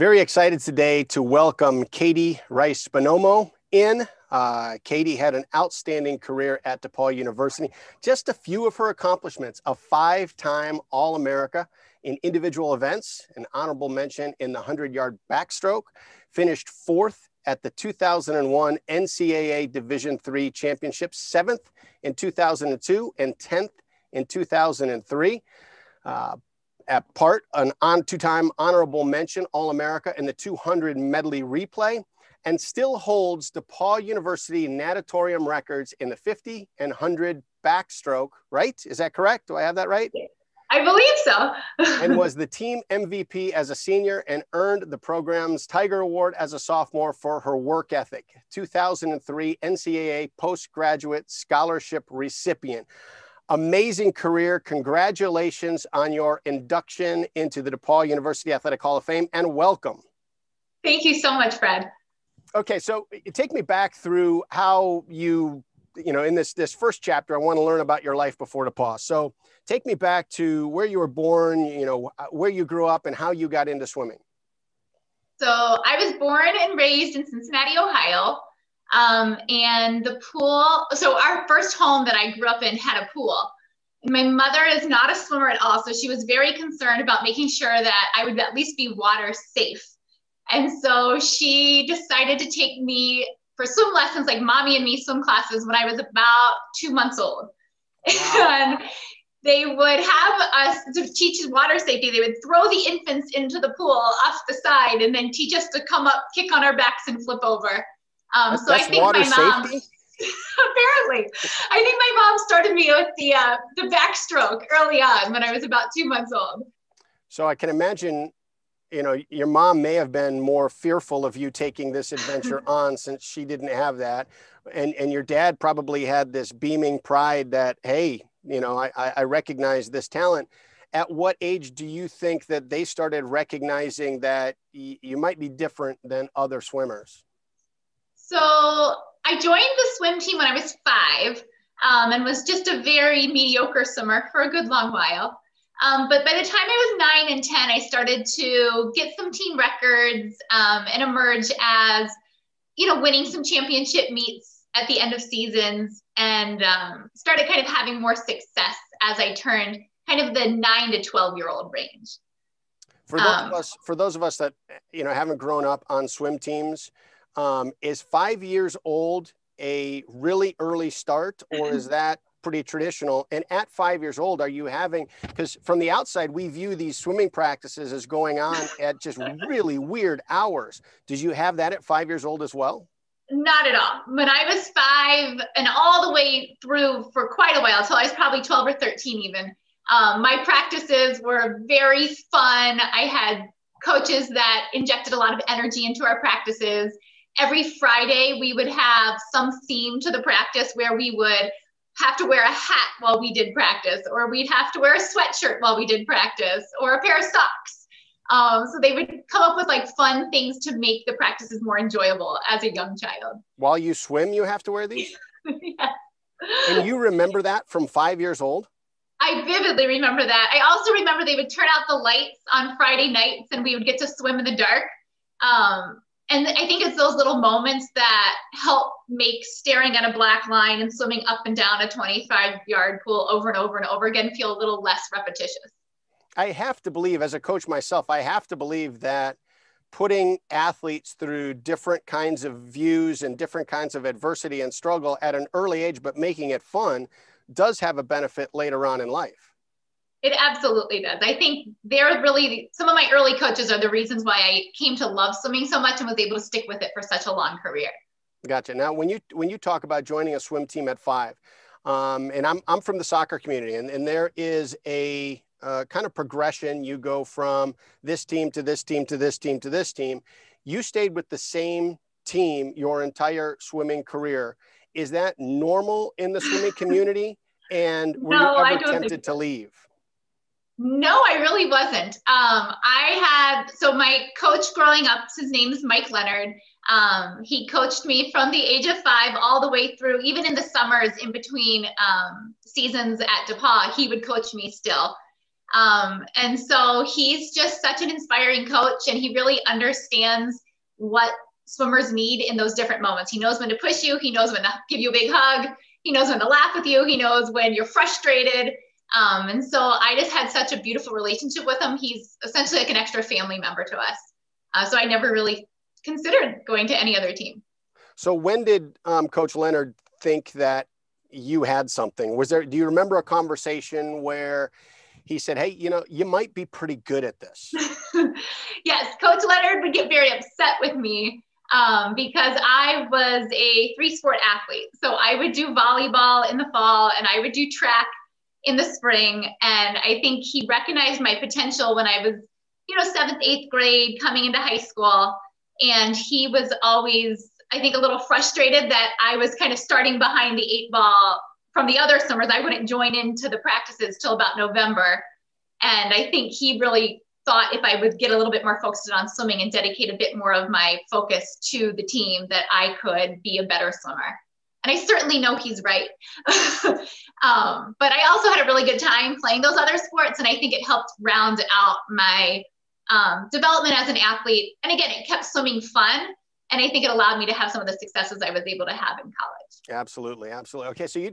Very excited today to welcome Katie Reis Bonomo in. Katie had an outstanding career at DePauw University. Just a few of her accomplishments: a 5-time All-America in individual events, an honorable mention in the 100-yard backstroke, finished 4th at the 2001 NCAA Division III Championship, 7th in 2002 and 10th in 2003. At part, an two-time honorable mention All-America in the 200 medley replay, and still holds DePauw University natatorium records in the 50 and 100 backstroke, right? Is that correct? Do I have that right? I believe so. And was the team MVP as a senior and earned the program's Tiger Award as a sophomore for her work ethic. 2003 NCAA postgraduate scholarship recipient. Amazing career. Congratulations on your induction into the DePauw University Athletic Hall of Fame, and welcome. Thank you so much, Fred. Okay, so take me back through how in this first chapter, I want to learn about your life before DePauw. So take me back to where you were born, where you grew up and how you got into swimming. So I was born and raised in Cincinnati, Ohio. And the pool, so our first home that I grew up in had a pool. And my mother is not a swimmer at all, so she was very concerned about making sure that I would at least be water safe. And so she decided to take me for swim lessons, like mommy and me swim classes, when I was about 2 months old. Wow. And they would have us to teach water safety. They would throw the infants into the pool off the side and then teach us to come up, kick on our backs and flip over. So I think my mom, apparently, I think my mom started me with the backstroke early on when I was about 2 months old. So I can imagine, your mom may have been more fearful of you taking this adventure on since she didn't have that. And your dad probably had this beaming pride that, hey, I recognize this talent. At what age do you think that they started recognizing that you might be different than other swimmers? So I joined the swim team when I was 5 and was just a very mediocre swimmer for a good long while. But by the time I was 9 and 10, I started to get some team records and emerge as, winning some championship meets at the end of seasons, and started kind of having more success as I turned kind of the 9 to 12-year-old range. For those of us that, haven't grown up on swim teams, is 5 years old a really early start, or is that pretty traditional? And at 5 years old, are you having, because from the outside, we view these swimming practices as going on at just really weird hours. Did you have that at 5 years old as well? Not at all. When I was 5 and all the way through for quite a while, until I was probably 12 or 13 even, my practices were very fun. I had coaches that injected a lot of energy into our practices. Every Friday, we would have some theme to the practice where we would have to wear a hat while we did practice, or we'd have to wear a sweatshirt while we did practice, or a pair of socks. So they would come up with like fun things to make the practices more enjoyable as a young child. While you swim, you have to wear these? Yeah. And you remember that from 5 years old? I vividly remember that. I also remember they would turn out the lights on Friday nights and we would get to swim in the dark. And I think it's those little moments that help make staring at a black line and swimming up and down a 25-yard pool over and over and over again feel a little less repetitious. I have to believe, as a coach myself, I have to believe that putting athletes through different kinds of views and different kinds of adversity and struggle at an early age, but making it fun, does have a benefit later on in life. It absolutely does. I think they're really, some of my early coaches are the reasons why I came to love swimming so much and was able to stick with it for such a long career. Gotcha. Now, when you talk about joining a swim team at 5, and I'm from the soccer community, and there is a kind of progression. You go from this team to this team to this team to this team. You stayed with the same team your entire swimming career. Is that normal in the swimming community? And were you ever tempted to leave? No, I really wasn't. So my coach growing up, his name is Mike Leonard. He coached me from the age of 5 all the way through, even in the summers in between seasons at DePauw, he would coach me still. And so he's just such an inspiring coach, and he really understands what swimmers need in those different moments. He knows when to push you. He knows when to give you a big hug. He knows when to laugh with you. He knows when you're frustrated. And so I just had such a beautiful relationship with him. He's essentially like an extra family member to us. So I never really considered going to any other team. So when did Coach Leonard think that you had something? Do you remember a conversation where he said, hey, you might be pretty good at this? Yes, Coach Leonard would get very upset with me because I was a 3-sport athlete. So I would do volleyball in the fall and I would do track in the spring. And I think he recognized my potential when I was, 7th, 8th grade coming into high school. And he was always, I think, a little frustrated that I was kind of starting behind the 8 ball from the other swimmers. I wouldn't join into the practices till about November. And I think he really thought if I would get a little bit more focused on swimming and dedicate a bit more of my focus to the team, that I could be a better swimmer. And I certainly know he's right. But I also had a really good time playing those other sports. And I think it helped round out my development as an athlete. And again, it kept swimming fun. And I think it allowed me to have some of the successes I was able to have in college. Absolutely. Absolutely. Okay. So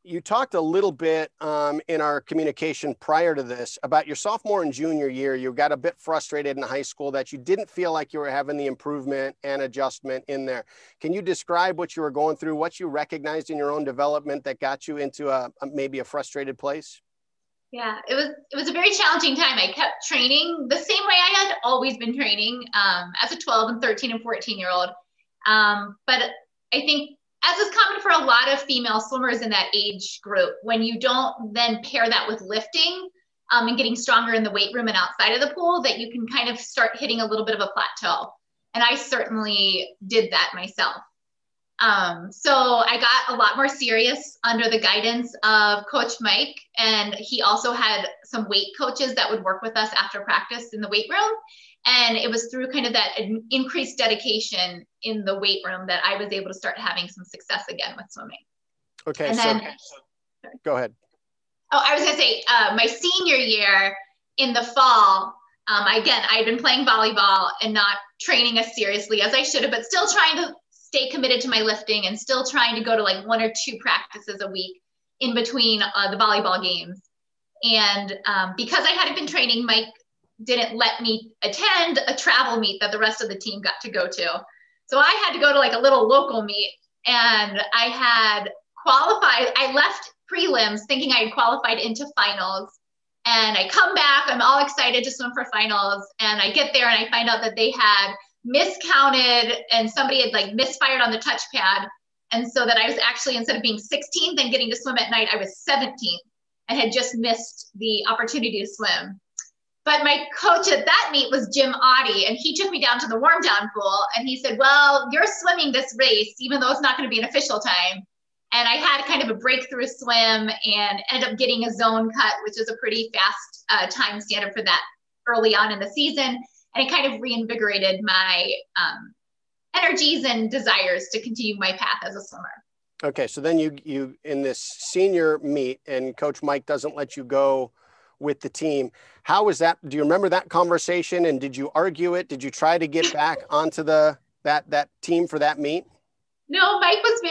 you talked a little bit in our communication prior to this about your sophomore and junior year. You got a bit frustrated in high school that you didn't feel like you were having the improvement and adjustment in there. Can you describe what you were going through, what you recognized in your own development that got you into maybe a frustrated place? Yeah, it was a very challenging time. I kept training the same way I had always been training as a 12 and 13 and 14-year-old. But I think, as is common for a lot of female swimmers in that age group, when you don't then pair that with lifting and getting stronger in the weight room and outside of the pool, that you can kind of start hitting a little bit of a plateau. And I certainly did that myself. So I got a lot more serious under the guidance of Coach Mike, and he also had some weight coaches that would work with us after practice in the weight room. And it was through kind of that increased dedication in the weight room that I was able to start having some success again with swimming. Okay. And then, go ahead. Oh, I was going to say my senior year in the fall, again, I had been playing volleyball and not training as seriously as I should have, but still trying to stay committed to my lifting and still trying to go to like 1 or 2 practices a week in between the volleyball games. And because I hadn't been training, Mike didn't let me attend a travel meet that the rest of the team got to go to. So I had to go to like a little local meet, and I had qualified. I left prelims thinking I had qualified into finals, and I come back, I'm all excited to swim for finals. And I get there and I find out that they had miscounted and somebody had like misfired on the touchpad. And so that I was actually, instead of being 16th and getting to swim at night, I was 17th and had just missed the opportunity to swim. But my coach at that meet was Jim Audie, and he took me down to the warm down pool and he said, well, you're swimming this race, even though it's not going to be an official time. And I had kind of a breakthrough swim and ended up getting a zone cut, which is a pretty fast time standard for that early on in the season. And it kind of reinvigorated my energies and desires to continue my path as a swimmer. Okay, so then you in this senior meet, and Coach Mike doesn't let you go with the team. How was that? Do you remember that conversation? And did you argue it? Did you try to get back onto that team for that meet? No, Mike was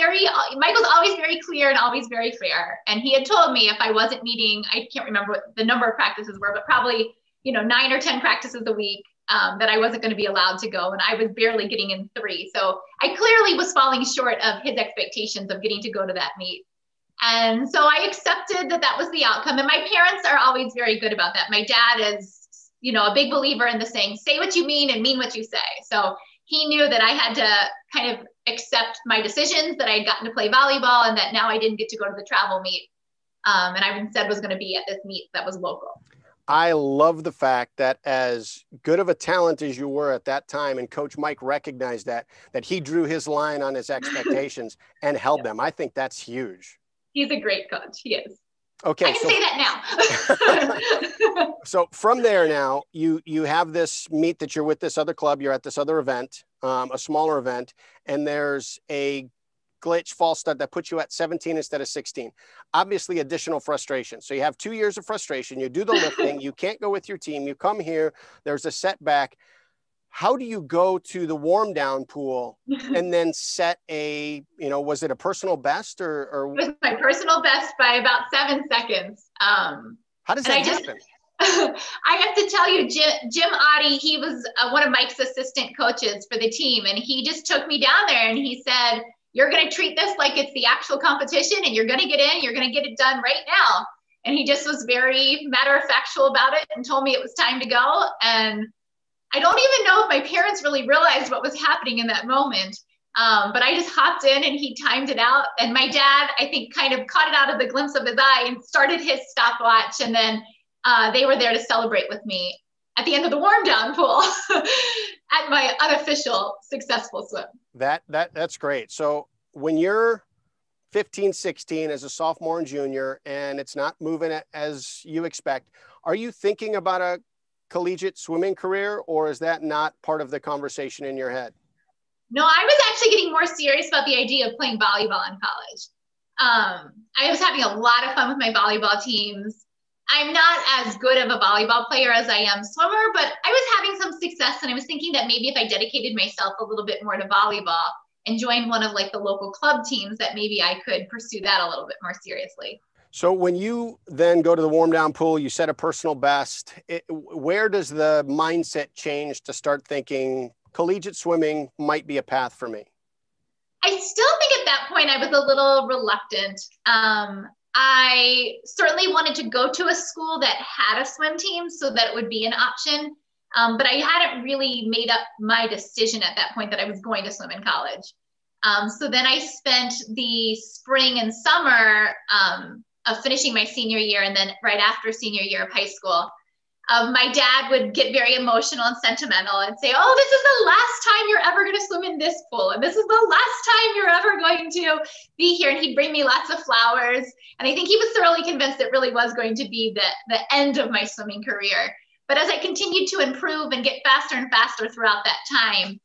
always very clear and always very fair. And he had told me if I wasn't meeting, I can't remember what the number of practices were, but probably 9 or 10 practices a week, that I wasn't going to be allowed to go. And I was barely getting in 3. So I clearly was falling short of his expectations of getting to go to that meet. And so I accepted that was the outcome. And my parents are always very good about that. My dad is, a big believer in the saying, say what you mean and mean what you say. So he knew that I had to kind of accept my decisions, that I had gotten to play volleyball and that now I didn't get to go to the travel meet. And I instead was going to be at this meet that was local. I love the fact that as good of a talent as you were at that time, and Coach Mike recognized that he drew his line on his expectations and held them. I think that's huge. He's a great coach. He is. Okay. I can say that now. So from there now, you have this meet that you're with this other club, you're at this other event, a smaller event, and there's a glitch, false start that puts you at 17 instead of 16. Obviously, additional frustration. So you have 2 years of frustration. You do the lifting. You can't go with your team. You come here. There's a setback. How do you go to the warm down pool and then set a, was it a personal best or? It was my personal best by about 7 seconds. How does that happen? I have to tell you, Jim Oddie, he was one of Mike's assistant coaches for the team. And he just took me down there and he said, you're going to treat this like it's the actual competition and you're going to get in, you're going to get it done right now. And he just was very matter of factual about it and told me it was time to go. And I don't even know if my parents really realized what was happening in that moment. But I just hopped in and he timed it out. And my dad, I think, kind of caught it out of the glimpse of his eye and started his stopwatch. And then they were there to celebrate with me at the end of the warm down pool at my unofficial successful swim. That's great. So when you're 15, 16 as a sophomore and junior, and it's not moving as you expect, are you thinking about a collegiate swimming career, or is that not part of the conversation in your head? No, I was actually getting more serious about the idea of playing volleyball in college. I was having a lot of fun with my volleyball teams. I'm not as good of a volleyball player as I am swimmer, but I was having some success, and I was thinking that maybe if I dedicated myself a little bit more to volleyball and joined one of like the local club teams, that maybe I could pursue that a little bit more seriously. So when you then go to the warm down pool, you set a personal best, where does the mindset change to start thinking collegiate swimming might be a path for me? I still think at that point I was a little reluctant. I certainly wanted to go to a school that had a swim team so that it would be an option. But I hadn't really made up my decision at that point that I was going to swim in college. So then I spent the spring and summer of finishing my senior year, and then right after senior year of high school, my dad would get very emotional and sentimental and say, oh, this is the last time you're ever going to swim in this pool. And this is the last time you're ever going to be here. And he'd bring me lots of flowers. And I think he was thoroughly convinced it really was going to be the end of my swimming career. But as I continued to improve and get faster and faster throughout that time,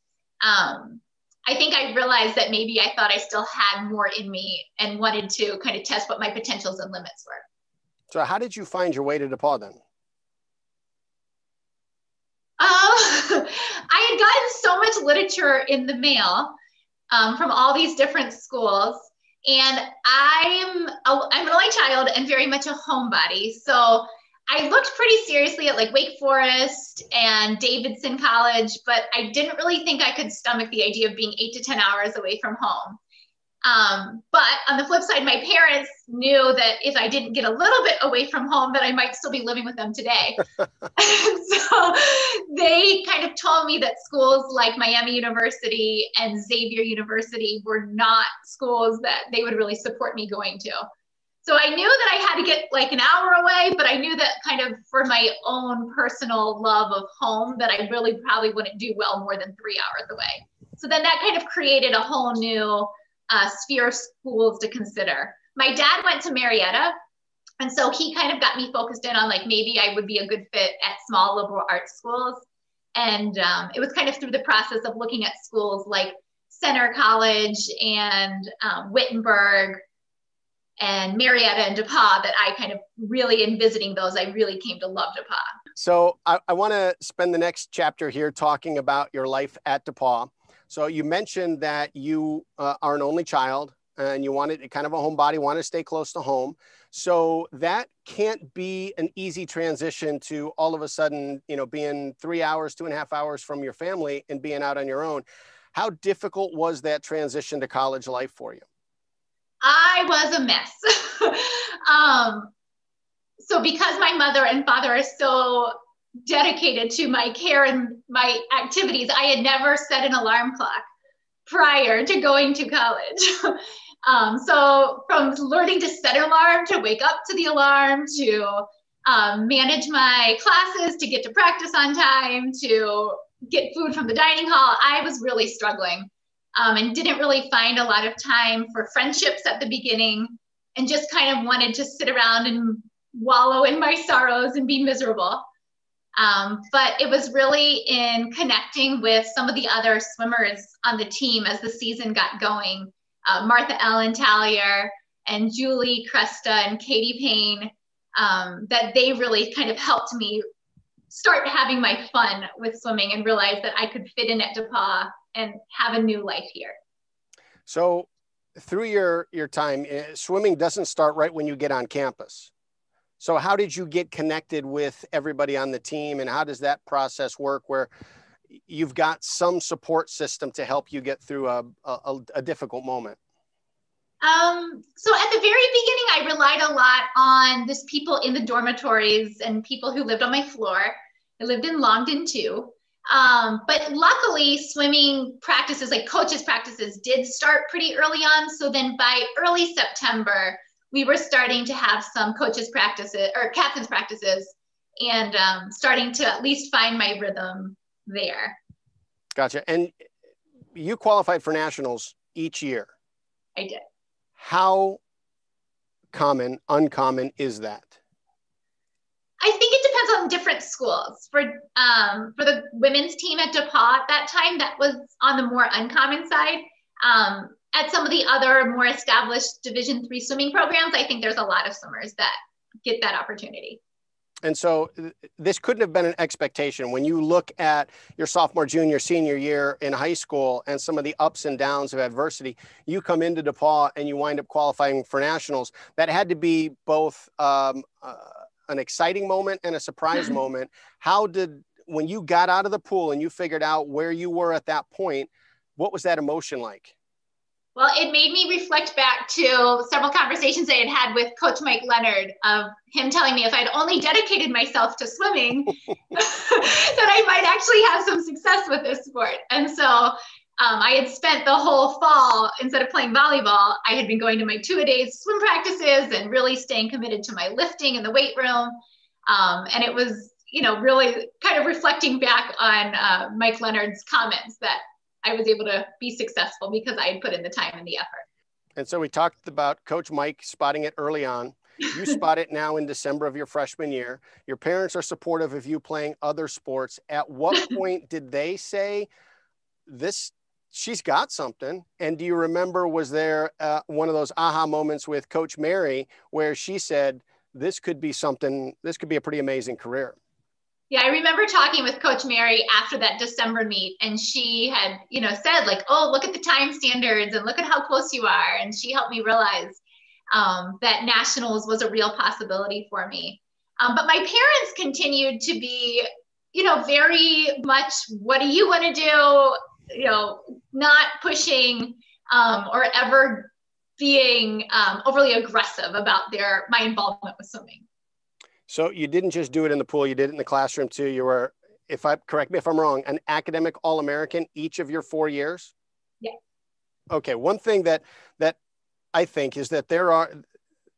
I think I realized that maybe I thought I still had more in me and wanted to kind of test what my potentials and limits were. So how did you find your way to DePauw then? I had gotten so much literature in the mail from all these different schools, and I'm an only child and very much a homebody. So I looked pretty seriously at like Wake Forest and Davidson College, but I didn't really think I could stomach the idea of being 8 to 10 hours away from home. But on the flip side, my parents knew that if I didn't get a little bit away from home, that I might still be living with them today. So they kind of told me that schools like Miami University and Xavier University were not schools that they would really support me going to. So I knew that I had to get like an hour away, but I knew that kind of for my own personal love of home, that I really probably wouldn't do well more than 3 hours away. So then that kind of created a whole new sphere of schools to consider. My dad went to Marietta, and so he kind of got me focused in on like maybe I would be a good fit at small liberal arts schools. And it was kind of through the process of looking at schools like Center College and Wittenberg and Marietta and DePauw that I kind of really, in visiting those, I really came to love DePauw. So I want to spend the next chapter here talking about your life at DePauw. So you mentioned that you are an only child and you wanted kind of a homebody, want to stay close to home. So that can't be an easy transition to all of a sudden, being 3 hours, 2.5 hours from your family and being out on your own. How difficult was that transition to college life for you? I was a mess. So because my mother and father are so dedicated to my care and my activities, I had never set an alarm clock prior to going to college. So from learning to set an alarm, to wake up to the alarm, to manage my classes, to get to practice on time, to get food from the dining hall, I was really struggling. And didn't really find a lot of time for friendships at the beginning, and just kind of wanted to sit around and wallow in my sorrows and be miserable. But it was really in connecting with some of the other swimmers on the team as the season got going, Martha Ellen Tallier and Julie Cresta and Katie Payne, that they really kind of helped me start having my fun with swimming and realize that I could fit in at DePauw and have a new life here. So through your time, swimming doesn't start right when you get on campus. So how did you get connected with everybody on the team, and how does that process work where you've got some support system to help you get through a difficult moment? So at the very beginning, I relied a lot on just people in the dormitories and people who lived on my floor. I lived in Longden too. But luckily, swimming practices, like coaches' practices, did start pretty early on. So then by early September, we were starting to have some coaches' practices or captains' practices, and starting to at least find my rhythm there. Gotcha. And you qualified for nationals each year. I did. How uncommon is that? I think it depends on different schools. For the women's team at DePauw at that time, that was on the more uncommon side. At some of the other more established Division III swimming programs, I think there's a lot of swimmers that get that opportunity. And so this couldn't have been an expectation. When you look at your sophomore, junior, senior year in high school and some of the ups and downs of adversity, you come into DePauw and you wind up qualifying for nationals. That had to be both an exciting moment and a surprise moment. When you got out of the pool and you figured out where you were at that point, what was that emotion like? Well, it made me reflect back to several conversations I had had with Coach Mike Leonard, of him telling me if I'd only dedicated myself to swimming, that I might actually have some success with this sport. And so I had spent the whole fall, instead of playing volleyball, I had been going to my 2-a-days swim practices and really staying committed to my lifting in the weight room. And it was, really kind of reflecting back on Mike Leonard's comments that I was able to be successful because I had put in the time and the effort. And so we talked about Coach Mike spotting it early on. You spot it now in December of your freshman year. Your parents are supportive of you playing other sports. At what point did they say, she's got something? And do you remember, was there one of those aha moments with Coach Mary where she said, this could be a pretty amazing career? Yeah, I remember talking with Coach Mary after that December meet, and she had, said like, oh, look at the time standards and look at how close you are. And she helped me realize that nationals was a real possibility for me. But my parents continued to be, very much, what do you want to do? Not pushing or ever being overly aggressive about my involvement with swimming. So you didn't just do it in the pool, you did it in the classroom too. You were, correct me if I'm wrong, an academic All-American each of your 4 years? Yeah. Okay, one thing that I think is that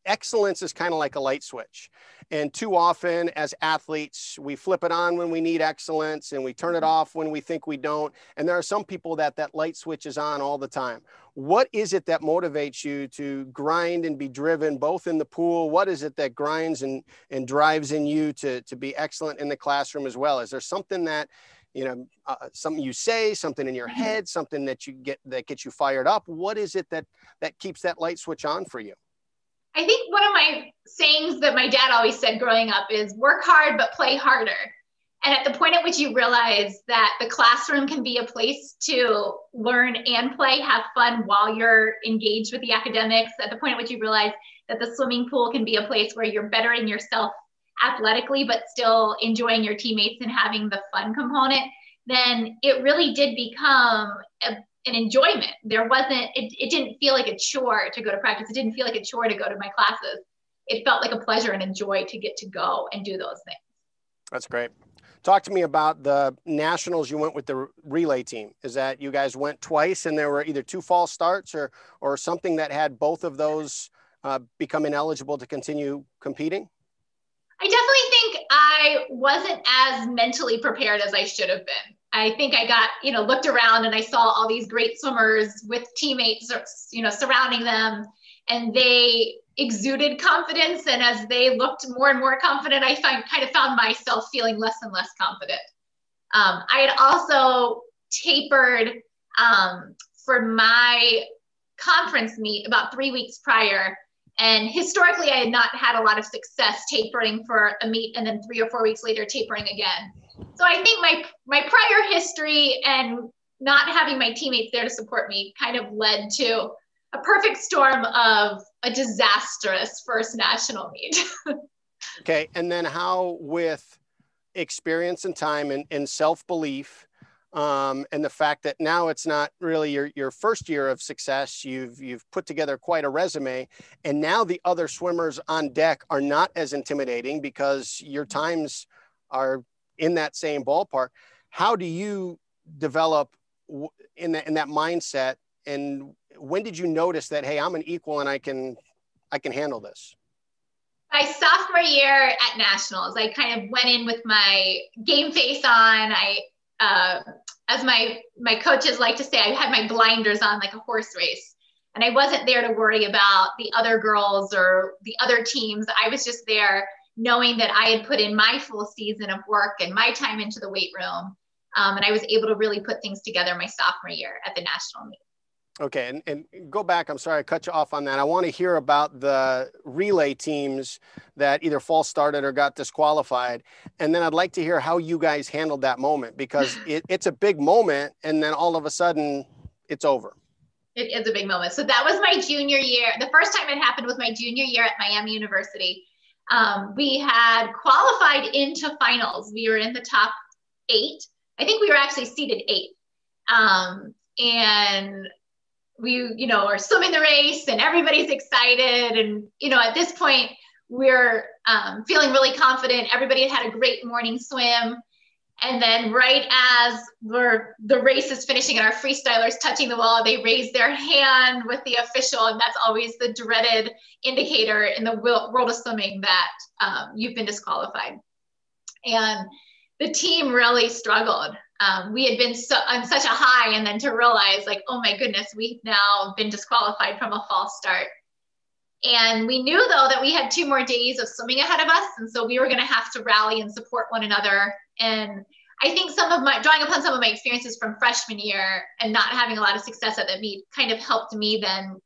excellence is kind of like a light switch. And too often as athletes, we flip it on when we need excellence and we turn it off when we think we don't. And there are some people that light switch is on all the time. What is it that motivates you to grind and be driven both in the pool? What is it that grinds and drives in you to be excellent in the classroom as well? Is there something that, something you say, something in your head, something that gets you fired up? What is it that keeps that light switch on for you? I think one of my sayings that my dad always said growing up is work hard, but play harder. And at the point at which you realize that the classroom can be a place to learn and play, have fun while you're engaged with the academics, at the point at which you realize that the swimming pool can be a place where you're bettering yourself athletically, but still enjoying your teammates and having the fun component, then it really did become an enjoyment. It didn't feel like a chore to go to practice. It didn't feel like a chore to go to my classes. It felt like a pleasure and a joy to get to go and do those things. That's great. Talk to me about the nationals you went with the relay team. Is that you guys went twice and there were either 2 false starts or something that had both of those become ineligible to continue competing? I definitely think I wasn't as mentally prepared as I should have been. I think I got, looked around and I saw all these great swimmers with teammates, surrounding them, and they exuded confidence. And as they looked more and more confident, I kind of found myself feeling less and less confident. I had also tapered for my conference meet about 3 weeks prior. And historically, I had not had a lot of success tapering for a meet and then 3 or 4 weeks later tapering again. So I think my prior history and not having my teammates there to support me kind of led to a perfect storm of a disastrous first national meet. Okay, and then how with experience and time and self-belief, and the fact that now it's not really your first year of success, you've put together quite a resume, and now the other swimmers on deck are not as intimidating because your times are in that same ballpark. How do you develop in that mindset, and when did you notice that, hey, I'm an equal and I can handle this? My sophomore year at nationals, I kind of went in with my game face on. As my coaches like to say, I had my blinders on like a horse race, and I wasn't there to worry about the other girls or the other teams. I was just there knowing that I had put in my full season of work and my time into the weight room. And I was able to really put things together my sophomore year at the national meet. Okay, and go back. I'm sorry I cut you off on that. I want to hear about the relay teams that either false started or got disqualified. And then I'd like to hear how you guys handled that moment, because it's a big moment and then all of a sudden it's over. It is a big moment. So that was my junior year. The first time it happened was my junior year at Miami University. We had qualified into finals. We were in the top 8. I think we were actually seeded 8. And we, are swimming the race and everybody's excited. And, at this point we're feeling really confident. Everybody had a great morning swim. And then right as the race is finishing and our freestylers touching the wall, they raise their hand with the official. And that's always the dreaded indicator in the world of swimming that you've been disqualified. And the team really struggled. We had been on such a high, and then to realize like, oh my goodness, we've now been disqualified from a false start. And we knew though that we had 2 more days of swimming ahead of us. And so we were going to have to rally and support one another. And I think drawing upon some of my experiences from freshman year and not having a lot of success at that meet kind of helped me then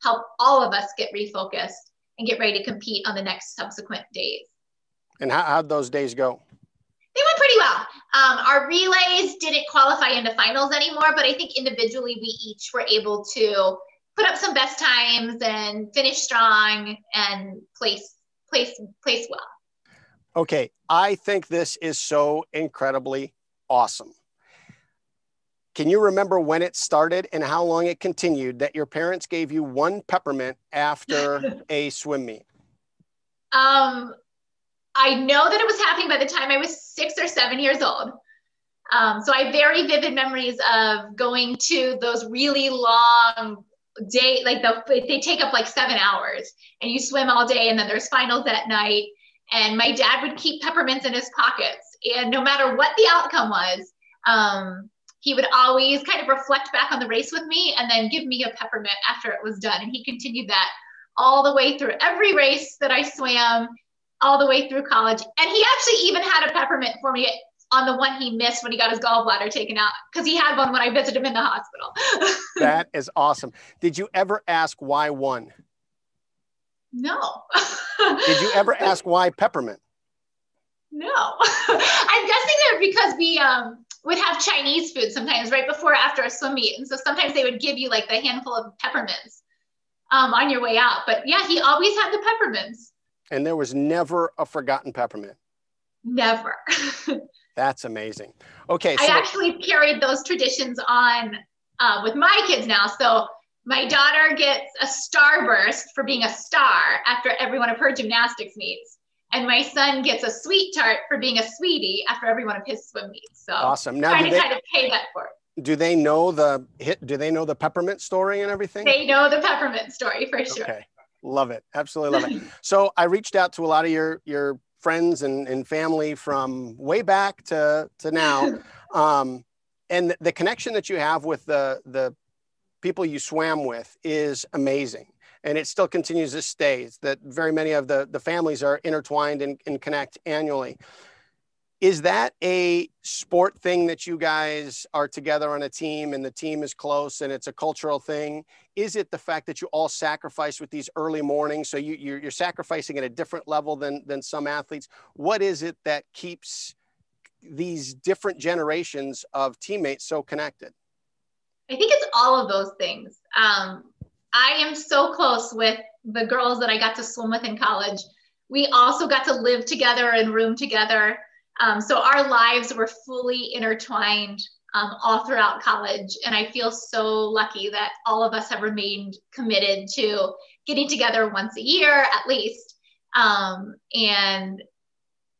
help all of us get refocused and get ready to compete on the next subsequent days. And how'd those days go? They went pretty well. Our relays didn't qualify into finals anymore, but I think individually we each were able to put up some best times and finish strong and place well. Okay, I think this is so incredibly awesome. Can you remember when it started and how long it continued that your parents gave you 1 peppermint after a swim meet? I know that it was happening by the time I was 6 or 7 years old. So I have very vivid memories of going to those really long day, like they take up like 7 hours and you swim all day and then there's finals that night. And my dad would keep peppermints in his pockets. And no matter what the outcome was, he would always kind of reflect back on the race with me and then give me a peppermint after it was done. And he continued that all the way through every race that I swam, all the way through college. And he actually even had a peppermint for me on the one he missed when he got his gallbladder taken out, because he had one when I visited him in the hospital. That is awesome. Did you ever ask why 1? No. Did you ever ask why peppermint? No. I'm guessing that because we would have Chinese food sometimes right before or after a swim meet. And so sometimes they would give you like the handful of peppermints on your way out. But yeah, he always had the peppermints. And there was never a forgotten peppermint? Never. That's amazing. Okay. So I actually carried those traditions on with my kids now. So my daughter gets a starburst for being a star after every one of her gymnastics meets. And my son gets a sweet tart for being a sweetie after every one of his swim meets. So awesome. Now, trying to kind of pay that for it. Do they know the peppermint story and everything? They know the peppermint story for sure. Okay. Love it. Absolutely love it. So I reached out to a lot of your friends and family from way back to now. And the connection that you have with the people you swam with is amazing. And it still continues to stay. It's that very many of the families are intertwined and connect annually. Is that a sport thing that you guys are together on a team and the team is close and it's a cultural thing? Is it the fact that you all sacrifice with these early mornings? So you're sacrificing at a different level than some athletes. What is it that keeps these different generations of teammates so connected? I think it's all of those things. I am so close with the girls that I got to swim with in college. We also got to live together and room together. So our lives were fully intertwined all throughout college. And I feel so lucky that all of us have remained committed to getting together once a year at least. And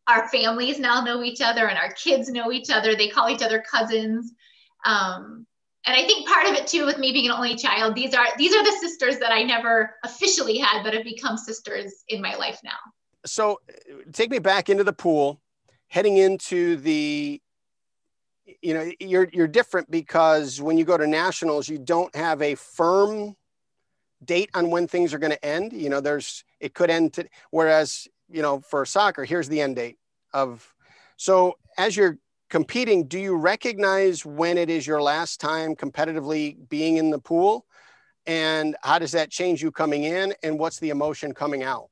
our families now know each other and our kids know each other. They call each other cousins. And I think part of it too, with me being an only child, these are the sisters that I never officially had, but have become sisters in my life now. So take me back into the pool. Heading into the, you're different because when you go to nationals, you don't have a firm date on when things are going to end. It could end whereas, for soccer, here's the end date so as you're competing, do you recognize when it is your last time competitively being in the pool? And how does that change you coming in? And what's the emotion coming out?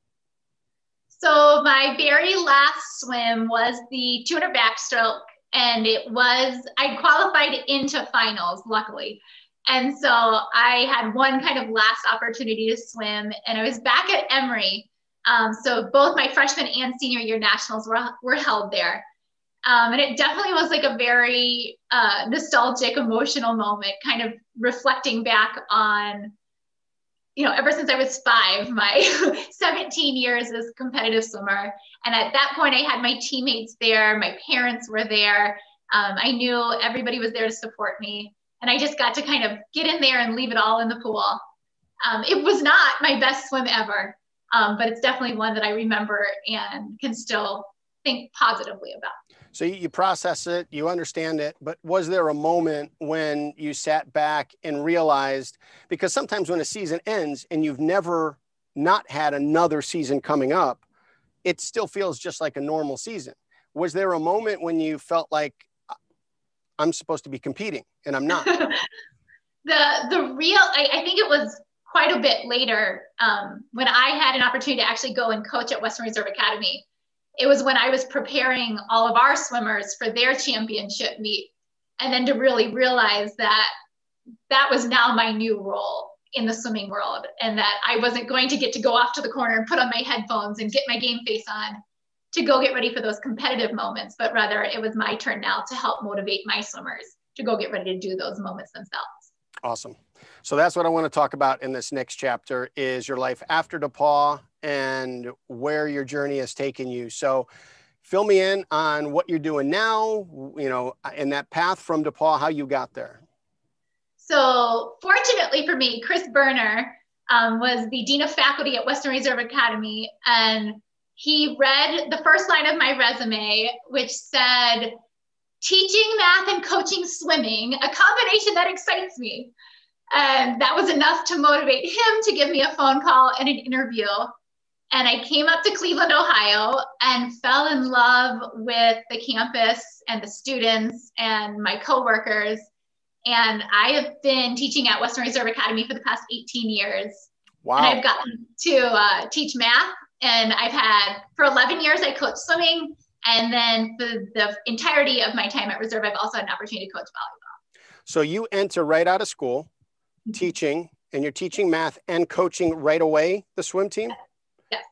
So my very last swim was the 200 backstroke, and I qualified into finals, luckily. And so I had one kind of last opportunity to swim, and I was back at Emory. So both my freshman and senior year nationals were held there. And it definitely was like a very nostalgic, emotional moment, kind of reflecting back on, ever since I was 5, my 17 years as a competitive swimmer. And at that point, I had my teammates there. My parents were there. I knew everybody was there to support me. And I just got to kind of get in there and leave it all in the pool. It was not my best swim ever, but it's definitely one that I remember and can still think positively about. So you process it, you understand it, but was there a moment when you sat back and realized, because sometimes when a season ends and you've never not had another season coming up, it still feels just like a normal season. Was there a moment when you felt like I'm supposed to be competing and I'm not? I think it was quite a bit later when I had an opportunity to actually go and coach at Western Reserve Academy. It was when I was preparing all of our swimmers for their championship meet. And then to really realize that was now my new role in the swimming world, and that I wasn't going to get to go off to the corner and put on my headphones and get my game face on to go get ready for those competitive moments, but rather it was my turn now to help motivate my swimmers to go get ready to do those moments themselves. Awesome. So that's what I want to talk about in this next chapter is your life after DePauw and where your journey has taken you. So fill me in on what you're doing now, in that path from DePauw, how you got there. So fortunately for me, Chris Berner was the Dean of Faculty at Western Reserve Academy, and he read the first line of my resume, which said, "Teaching math and coaching swimming, a combination that excites me." And that was enough to motivate him to give me a phone call and an interview. And I came up to Cleveland, Ohio, and fell in love with the campus and the students and my coworkers. And I have been teaching at Western Reserve Academy for the past 18 years. Wow. And I've gotten to teach math. And for 11 years, I coached swimming. And then for the entirety of my time at Reserve, I've also had an opportunity to coach volleyball. So you enter right out of school, teaching, and you're teaching math and coaching right away the swim team? Yes.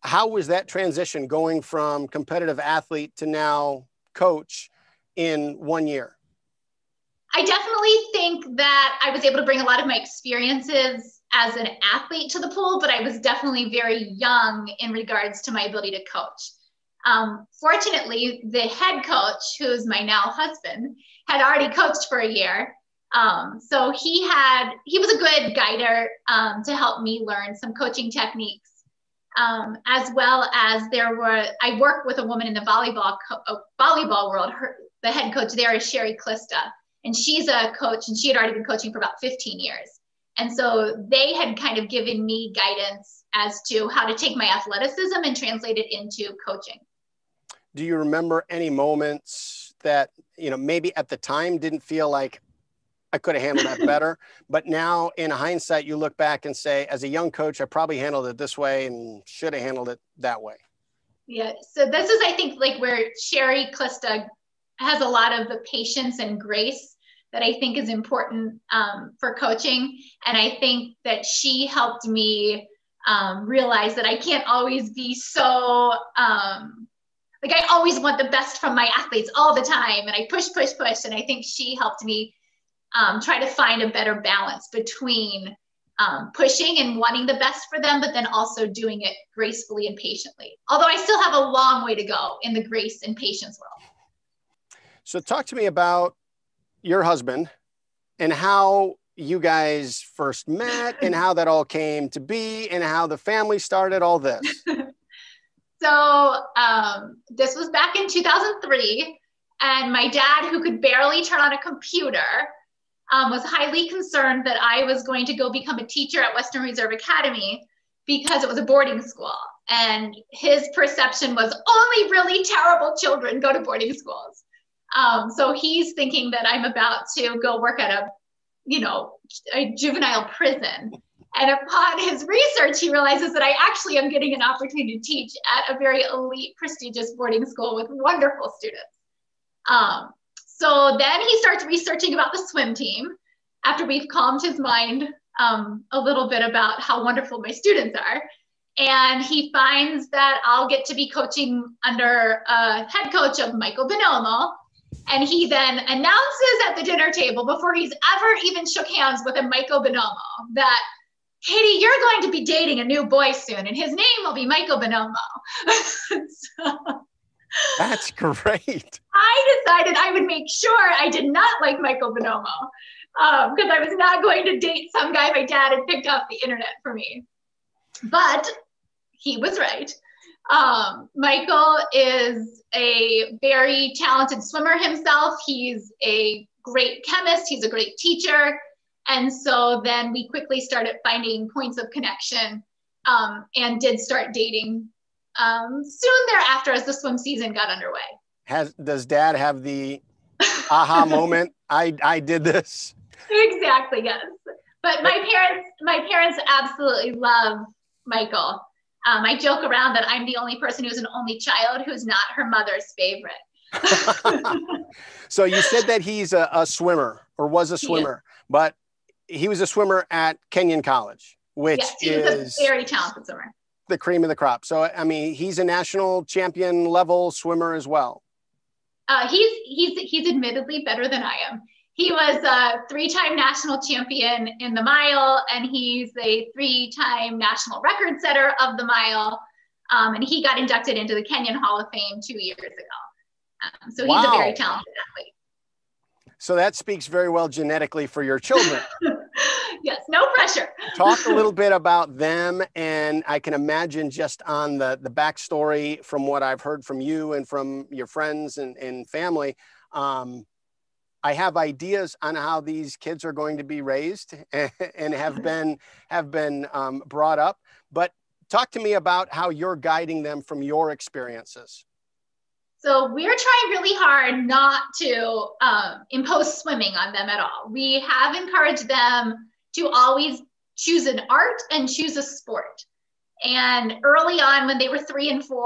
How was that transition going from competitive athlete to now coach in 1 year? I definitely think that I was able to bring a lot of my experiences as an athlete to the pool, but I was definitely very young in regards to my ability to coach. Fortunately, the head coach, who's my now husband, had already coached for a year. So he was a good guider to help me learn some coaching techniques, as well as I work with a woman in the volleyball world. The head coach there is Sherry Clista, and she's a coach, and she had already been coaching for about 15 years. And so they had kind of given me guidance as to how to take my athleticism and translate it into coaching. do you remember any moments that, you know, maybe at the time didn't feel like I could have handled that better, but now in hindsight, you look back and say, as a young coach, I probably handled it this way and should have handled it that way? Yeah. So this is, I think, like where Sherry Klista has a lot of the patience and grace that I think is important for coaching. And I think that she helped me realize that I can't always be so, like I always want the best from my athletes all the time. And I push. And I think she helped me try to find a better balance between pushing and wanting the best for them, but then also doing it gracefully and patiently. Although I still have a long way to go in the grace and patience world. So talk to me about your husband and how you guys first met and how that all came to be and how the family started all this. So this was back in 2003, and my dad, who could barely turn on a computer, was highly concerned that I was going to go become a teacher at Western Reserve Academy because it was a boarding school. And his perception was only really terrible children go to boarding schools. So he's thinking that I'm about to go work at a juvenile prison. And upon his research, he realizes that I actually am getting an opportunity to teach at a very elite, prestigious boarding school with wonderful students. So then he starts researching about the swim team after we've calmed his mind a little bit about how wonderful my students are. And he finds that I'll get to be coaching under a head coach of Michael Bonomo. And he then announces at the dinner table, before he's ever even shook hands with a Michael Bonomo, that, Katie, you're going to be dating a new boy soon, and his name will be Michael Bonomo. So, that's great. I decided I would make sure I did not like Michael Bonomo because I was not going to date some guy my dad had picked off the internet for me. But he was right. Michael is a very talented swimmer himself. He's a great chemist. He's a great teacher. And so then we quickly started finding points of connection and did start dating soon thereafter as the swim season got underway. Does dad have the aha moment? I did this. Exactly, yes. But my parents absolutely love Michael. I joke around that I'm the only person who's an only child who's not her mother's favorite. So you said that he's a swimmer or was a swimmer, but he was a swimmer at Kenyon College, which he was a very talented swimmer. The cream of the crop. So, I mean, he's a national champion level swimmer as well. He's admittedly better than I am. He was a 3-time national champion in the mile, and he's a 3-time national record setter of the mile. And he got inducted into the Kenyon Hall of Fame 2 years ago. So he's a very talented athlete. So that speaks very well genetically for your children. Yes, no pressure. Talk a little bit about them. And I can imagine just on the backstory from what I've heard from you and from your friends and family, I have ideas on how these kids are going to be raised and have been brought up. But talk to me about how you're guiding them from your experiences. So we're trying really hard not to impose swimming on them at all. We have encouraged them to always choose an art and choose a sport. And early on when they were 3 and 4,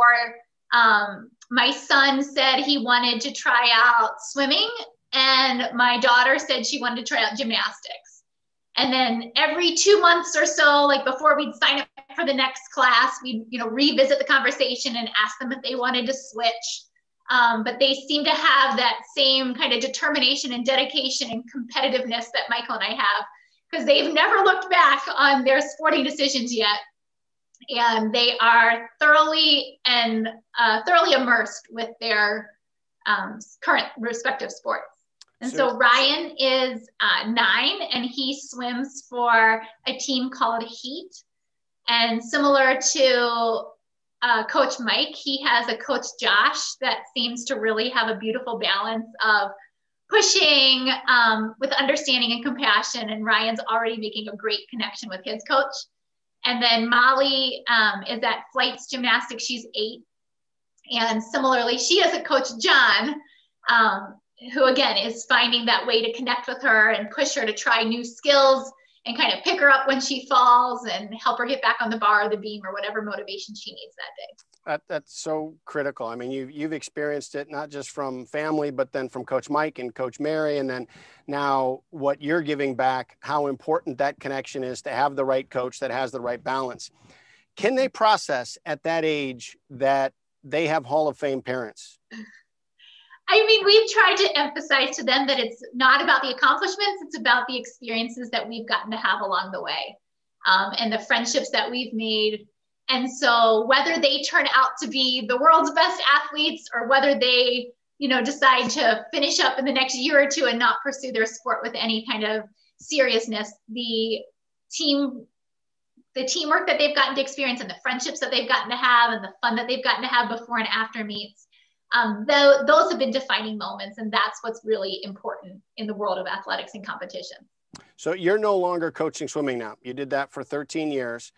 my son said he wanted to try out swimming, and my daughter said she wanted to try out gymnastics. And then every 2 months or so, like before we'd sign up for the next class, we'd revisit the conversation and ask them if they wanted to switch. But they seem to have that same kind of determination and dedication and competitiveness that Michael and I have, because they've never looked back on their sporting decisions yet. And they are thoroughly immersed with their current respective sports. And so Ryan is 9, and he swims for a team called Heat. And similar to Coach Mike, he has a Coach Josh that seems to really have a beautiful balance of pushing with understanding and compassion. And Ryan's already making a great connection with his coach. And then Molly is at Flights Gymnastics. She's 8. And similarly, she has a coach, John, who again is finding that way to connect with her and push her to try new skills and kind of pick her up when she falls and help her get back on the bar or the beam or whatever motivation she needs that day. That's so critical. I mean, you've experienced it not just from family, but then from Coach Mike and Coach Mary, and then now what you're giving back, how important that connection is to have the right coach that has the right balance. Can they process at that age that they have Hall of Fame parents? I mean, we've tried to emphasize to them that it's not about the accomplishments, it's about the experiences that we've gotten to have along the way, and the friendships that we've made. And so whether they turn out to be the world's best athletes or whether they, decide to finish up in the next year or two and not pursue their sport with any kind of seriousness, the teamwork that they've gotten to experience and the friendships that they've gotten to have and the fun that they've gotten to have before and after meets, those have been defining moments, and that's what's really important in the world of athletics and competition. So you're no longer coaching swimming now. You did that for 13 years.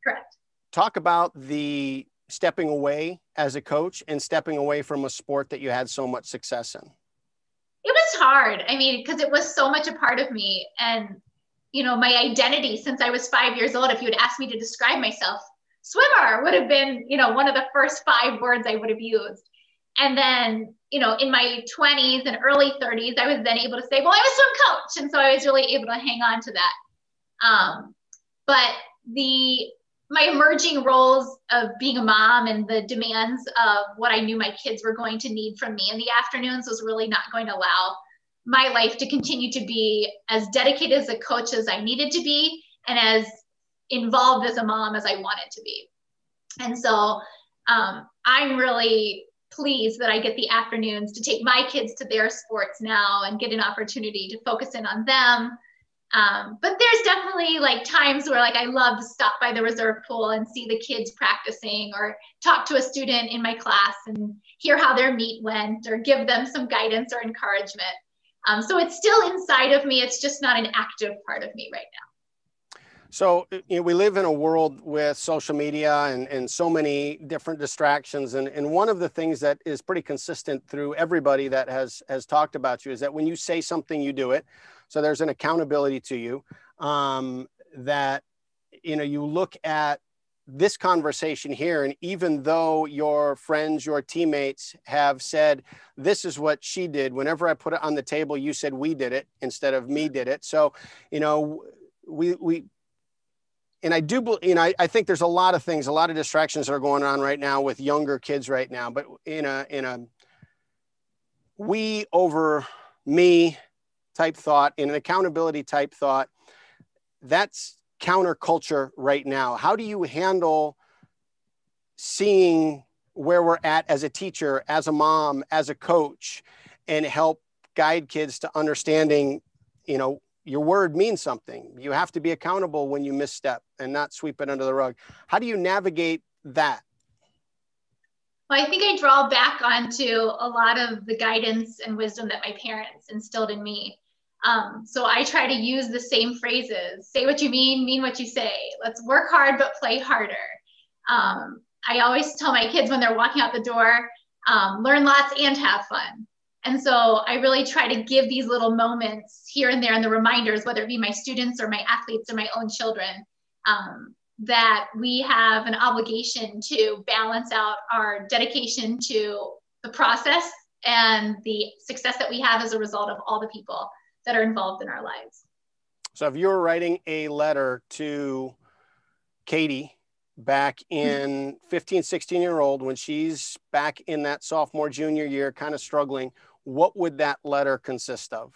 Correct. Talk about the stepping away as a coach and stepping away from a sport that you had so much success in. It was hard. I mean, because it was so much a part of me, and my identity since I was 5 years old. If you had asked me to describe myself, swimmer would have been, one of the first 5 words I would have used. And then, in my 20s and early 30s, I was then able to say, well, I'm a swim coach. And so I was really able to hang on to that. But my emerging roles of being a mom and the demands of what I knew my kids were going to need from me in the afternoons was really not going to allow my life to continue to be as dedicated as a coach as I needed to be and as involved as a mom as I wanted to be. And so I'm really pleased that I get the afternoons to take my kids to their sports now and get an opportunity to focus in on them. But there's definitely times where I love to stop by the reserve pool and see the kids practicing or talk to a student in my class and hear how their meet went or give them some guidance or encouragement. So it's still inside of me. It's just not an active part of me right now. So we live in a world with social media and so many different distractions. And one of the things that is pretty consistent through everybody that has talked about you is that when you say something, you do it. So there's an accountability to you, that, you look at this conversation here, and even though your friends, your teammates have said, this is what she did, whenever I put it on the table, you said we did it instead of me did it. So, and I think there's a lot of things, a lot of distractions that are going on right now with younger kids right now, but in a we over me type thought, in an accountability type thought, that's counterculture right now. How do you handle seeing where we're at as a teacher, as a mom, as a coach, and help guide kids to understanding, your word means something. You have to be accountable when you misstep and not sweep it under the rug. How do you navigate that? Well, I think I draw back onto a lot of the guidance and wisdom that my parents instilled in me. So I try to use the same phrases: say what you mean what you say. Let's work hard, but play harder. I always tell my kids when they're walking out the door, learn lots and have fun. And so I really try to give these little moments here and there and the reminders, whether it be my students or my athletes or my own children, that we have an obligation to balance out our dedication to the process and the success that we have as a result of all the people that are involved in our lives. So if you're writing a letter to Katie back in 15, 16-year-old, when she's back in that sophomore, junior year, kind of struggling, what would that letter consist of?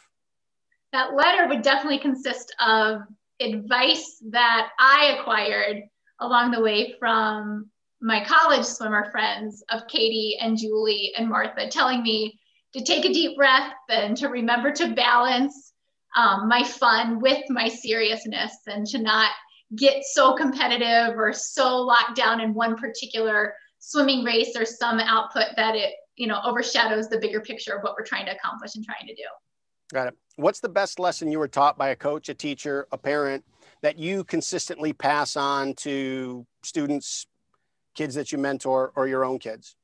That letter would definitely consist of advice that I acquired along the way from my college swimmer friends of Katie and Julie and Martha, telling me to take a deep breath and to remember to balance my fun with my seriousness and to not get so competitive or so locked down in one particular swimming race or some output that it overshadows the bigger picture of what we're trying to accomplish and trying to do. Got it. What's the best lesson you were taught by a coach, a teacher, a parent that you consistently pass on to students, kids that you mentor, or your own kids?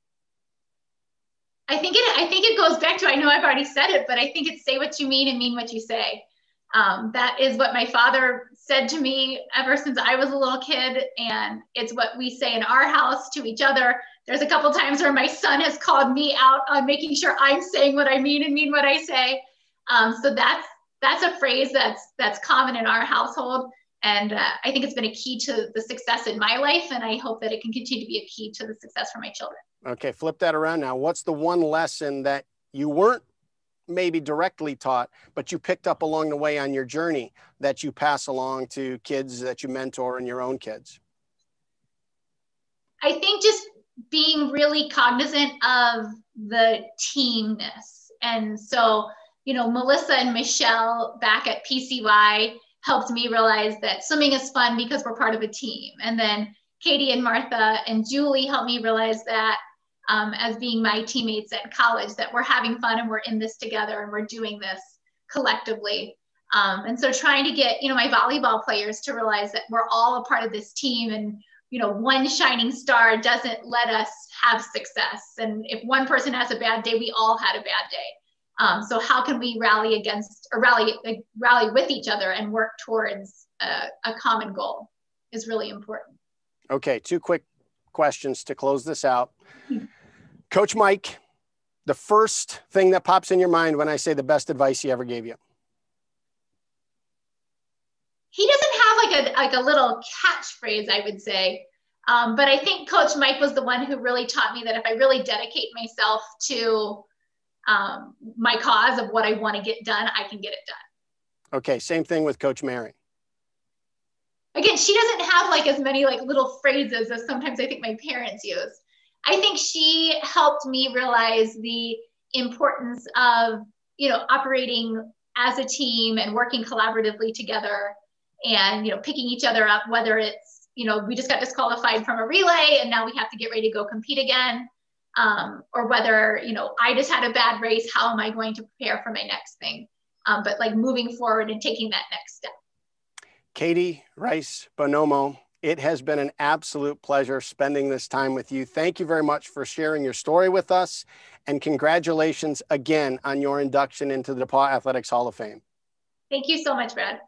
I think it goes back to, I know I've already said it, but I think it's say what you mean and mean what you say. That is what my father said to me ever since I was a little kid. And it's what we say in our house to each other. There's a couple times where my son has called me out on making sure I'm saying what I mean and mean what I say. So that's a phrase that's common in our household. And I think it's been a key to the success in my life. And I hope that it can continue to be a key to the success for my children. Okay, flip that around now. What's the one lesson that you weren't maybe directly taught, but you picked up along the way on your journey that you pass along to kids that you mentor and your own kids? I think just being really cognizant of the teamness. And so, you know, Melissa and Michelle back at PCY helped me realize that swimming is fun because we're part of a team. And then Katie and Martha and Julie helped me realize that as being my teammates at college, that we're having fun and we're in this together and we're doing this collectively. And so trying to get, you know, my volleyball players to realize that we're all a part of this team, and, you know, one shining star doesn't let us have success. And if one person has a bad day, we all had a bad day. So how can we rally against, or rally with each other and work towards a common goal is really important. Okay, two quick questions to close this out. Coach Mike, the first thing that pops in your mind when I say the best advice he ever gave you? He doesn't have like a little catchphrase, I would say. But I think Coach Mike was the one who really taught me that if I really dedicate myself to my cause of what I want to get done, I can get it done. Okay, same thing with Coach Mary. Again, she doesn't have like as many like little phrases as sometimes I think my parents use. I think she helped me realize the importance of, you know, operating as a team and working collaboratively together, and, you know, picking each other up, whether it's, you know, we just got disqualified from a relay and now we have to get ready to go compete again, or whether, you know, I just had a bad race, how am I going to prepare for my next thing? But like moving forward and taking that next step. Katie Reis Bonomo, it has been an absolute pleasure spending this time with you. Thank you very much for sharing your story with us, and congratulations again on your induction into the DePauw Athletics Hall of Fame. Thank you so much, Brad.